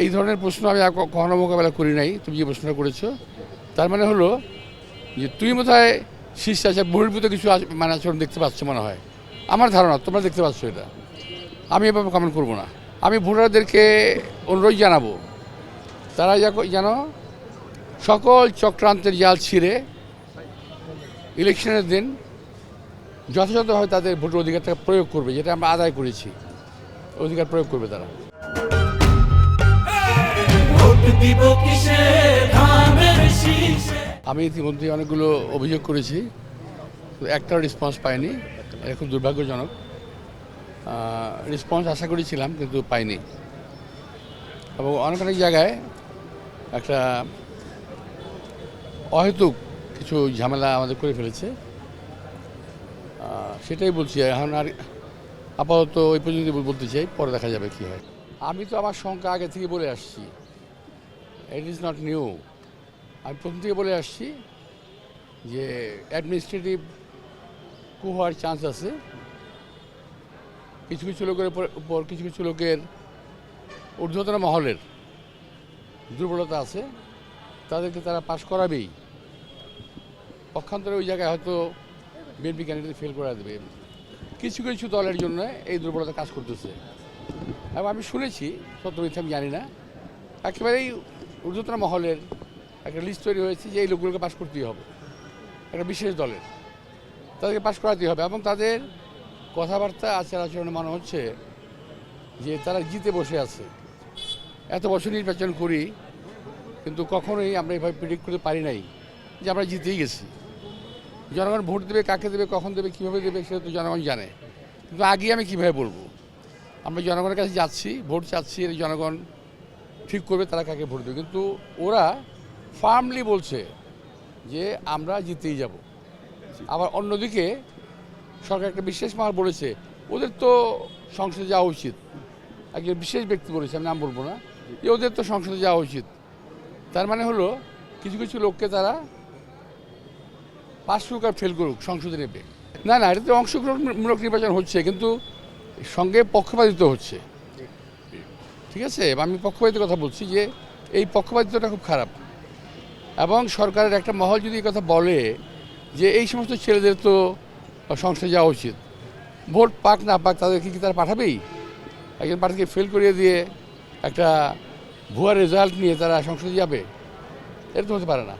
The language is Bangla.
এই ধরনের প্রশ্ন আমি কখনো মোকাবেলা করি নাই। তুমি যে প্রশ্নটা করেছো তার মানে হলো যে তুমি বোধহয় শিষ্টাচার বহির্ভূত কিছু মানে আচরণ দেখতে পাচ্ছ মনে হয়। আমার ধারণা তোমরা দেখতে পাচ্ছ এটা, আমি এভাবে কমেন্ট করবো না। আমি ভোটারদেরকে অনুরোধ জানাবো তারা যেন সকল চক্রান্তের জাল ছিঁড়ে ইলেকশনের দিন যথাযথভাবে তাদের ভোটের অধিকারটা প্রয়োগ করবে, যেটা আমরা আদায় করেছি, অধিকার প্রয়োগ করবে তারা। আমি ইতিমধ্যে অনেকগুলো অভিযোগ করেছি, একটাও রেসপন্স পাইনি। এটা খুব দুর্ভাগ্যজনক। রেসপন্স আশা করেছিলাম কিন্তু পাইনি, এবং অনেক অনেক জায়গায় একটা অহেতুক কিছু ঝামেলা আমাদের করে ফেলেছে। সেটাই বলছি, এখন আর আপাতত ওই পর্যন্ত বলতে চাই, পরে দেখা যাবে কী হয়। আমি তো আমার শঙ্কা আগে থেকে বলে আসছি, ইট ইজ নট নিউ। আমি প্রথম থেকে বলে আসছি যে অ্যাডমিনিস্ট্রেটিভ কু হওয়ার চান্স আছে। কিছু কিছু লোকের উপর কিছু কিছু লোকের ঊর্ধ্বতন মহলের দুর্বলতা আছে, তাদেরকে তারা পাশ করাবেই। পক্ষান্তরে ওই জায়গায় হয়তো বিএনপি ক্যান্ডিডেট ফেল করে দেবে। কিছু কিছু দলের জন্য এই দুর্বলতা কাজ করতেছে, এবং আমি শুনেছি, সত্য মিথ্যা আমি জানি না, একেবারেই ঊর্ধ্বতন মহলের একটা লিস্ট তৈরি হয়েছে যে এই লোকগুলোকে পাশ করতেই হবে, একটা বিশেষ দলের, তাদেরকে পাশ করাতেই হবে। এবং তাদের কথাবার্তা আচার আচরণে মনে হচ্ছে যে তারা জিতে বসে আছে। এত বছর নির্বাচন করি, কিন্তু কখনোই আমরা এভাবে প্রেডিক্ট করতে পারি নাই যে আমরা জিতেই গেছি। জনগণ ভোট দেবে, কাকে দেবে, কখন দেবে, কীভাবে দেবে, সেটা তো জনগণ জানে। কিন্তু আগে আমি কীভাবে বলবো? আমরা জনগণের কাছে যাচ্ছি, ভোট চাচ্ছি, জনগণ ঠিক করবে তারা কাকে ভোট দেবে। কিন্তু ওরা ফার্মলি বলছে যে আমরা জিতেই যাব। আবার অন্যদিকে সরকার একটা বিশেষ মহল বলেছে ওদের তো সংসদে যাওয়া উচিত। একজন বিশেষ ব্যক্তি বলেছে, আমি নাম বলবো না, যে ওদের তো সংসদে যাওয়া উচিত। তার মানে হলো কিছু কিছু লোককে তারা পাশ করুক আর ফেল করুক, সংসদে নেবে না। না, এটা তো অংশগ্রহণমূলক নির্বাচন হচ্ছে, কিন্তু সঙ্গে পক্ষপাতিত্ব হচ্ছে। ঠিক আছে, আমি পক্ষপাতিত্বের কথা বলছি যে এই পক্ষপাতিত্বটা খুব খারাপ। এবং সরকারের একটা মহল যদি এই কথা বলে যে এই সমস্ত ছেলেদের তো সংসদে যাওয়া উচিত, ভোট পাক না পাক তাদেরকে কি তারা পাঠাবেই? একজন প্রার্থীকে ফেল করিয়ে দিয়ে একটা ভুয়া রেজাল্ট নিয়ে তারা সংসদে যাবে? এটা তো হতে পারে না।